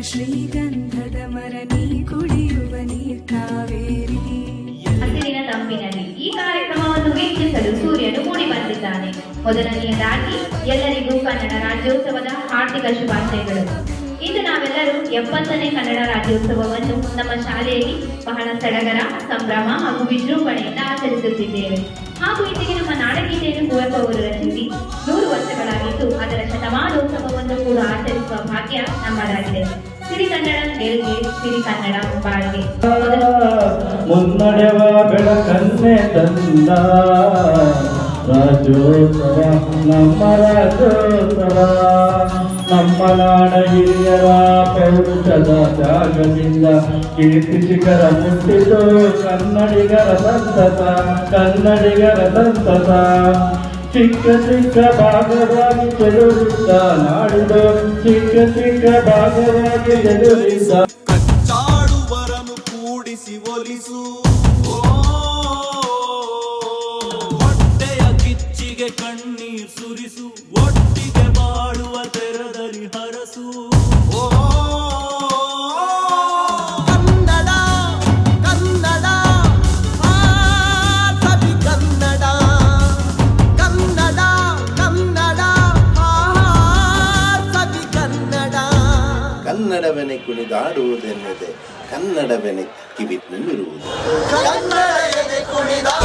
ಶ್ರೀಗಂಧದ ಮರ ನೀ ಕುಡಿಯುವ ನೀರ್ ಕಾವೇರಿ. ಹಸಿರಿನ ತಂಪಿನಲ್ಲಿ ಈ ಕಾರ್ಯಕ್ರಮವನ್ನು ವೀಕ್ಷಿಸಲು ಸೂರ್ಯನು ಮೂಡಿ ಬಂದಿದ್ದಾನೆ. ಮೊದಲನೆಯದಾಗಿ ಎಲ್ಲರಿಗೂ ಕನ್ನಡ ರಾಜ್ಯೋತ್ಸವದ ಹಾರ್ದಿಕ ಶುಭಾಶಯಗಳು. ಇಂದು ನಾವೆಲ್ಲರೂ 70ನೇ ಕನ್ನಡ ರಾಜ್ಯೋತ್ಸವವನ್ನು ನಮ್ಮ ಶಾಲೆಯಲ್ಲಿ ಬಹಳ ಸಡಗರ, ಸಂಭ್ರಮ ಹಾಗೂ ವಿಜೃಂಭಣೆಯಿಂದ ಆಚರಿಸುತ್ತಿದ್ದೇವೆ. ಹಾಗೂ ಇಂದಿಗೆ ನಮ್ಮ ನಾಡಗೀತೆಯನ್ನು ಕುವೆಂಪು ಅವರು ರಚಿಸಿ 100 ವರ್ಷಗಳಾಗಿದ್ದು ಅದರ ಶತಮಾನೋತ್ಸವವನ್ನು ಕೂಡ ಆಚರಿಸುವ ಭಾಗ್ಯ ನಮ್ಮದಾಗಿದೆ. ಸಿರಿ ಕನ್ನಡ ಗೆಲ್ಗೆ, ಸಿರಿ ಕನ್ನಡ ಬಾಳ್ಗೆ. ಮುನ್ನಡೆವ ಬೆಳಕನ್ನೇ ತಂದ ರಾಜ್ಯೋತ್ಸವ, ನಮ್ಮ ರಾಜ್ಯೋತ್ಸವ, ನಮ್ಮ ನಾಡ ಹಿರಿಯರ ಪೌರುಷದ ತ್ಯಾಗದಿಂದ ಕೀರ್ತಿ ಶಿಖರ ಮುಟ್ಟಿತು ಕನ್ನಡಿಗರ ಸಂತತ, ಕನ್ನಡಿಗರ ಸಂತತ. ಚಿಕ್ಕ ಚಿಕ್ಕ ಭಾಗವಾಗಿ ಚೆಲುವಿದ್ದ ನಾಡಿದು, ಚಿಕ್ಕ ಚಿಕ್ಕ ಭಾಗವಾಗಿ ಚೆಲುವಿದ್ದ ಕಚ್ಚಾಡುವರನು ಕೂಡಿಸಿ ಒಲಿಸು, ಹೊಟ್ಟೆಯ ಕಿಚ್ಚಿಗೆ ಕಣ್ಣೀರ್ ಸುರಿಸು, ಒಟ್ಟಿಗೆ ಬಾಳುವ ತೆರದಲ್ಲಿ ಹರಸು. ಕನ್ನಡ ಕನ್ನಡ ಸವಿ ಕನ್ನಡ, ಕನ್ನಡ ಕನ್ನಡ ಸವಿ ಕನ್ನಡ. ಕನ್ನಡವೆನೆ ಕುಣಿದಾಡುವುದೆನ್ನದೆ ಕನ್ನಡವೆನೆ ಕಿವಿನಲ್ಲಿರುವುದು.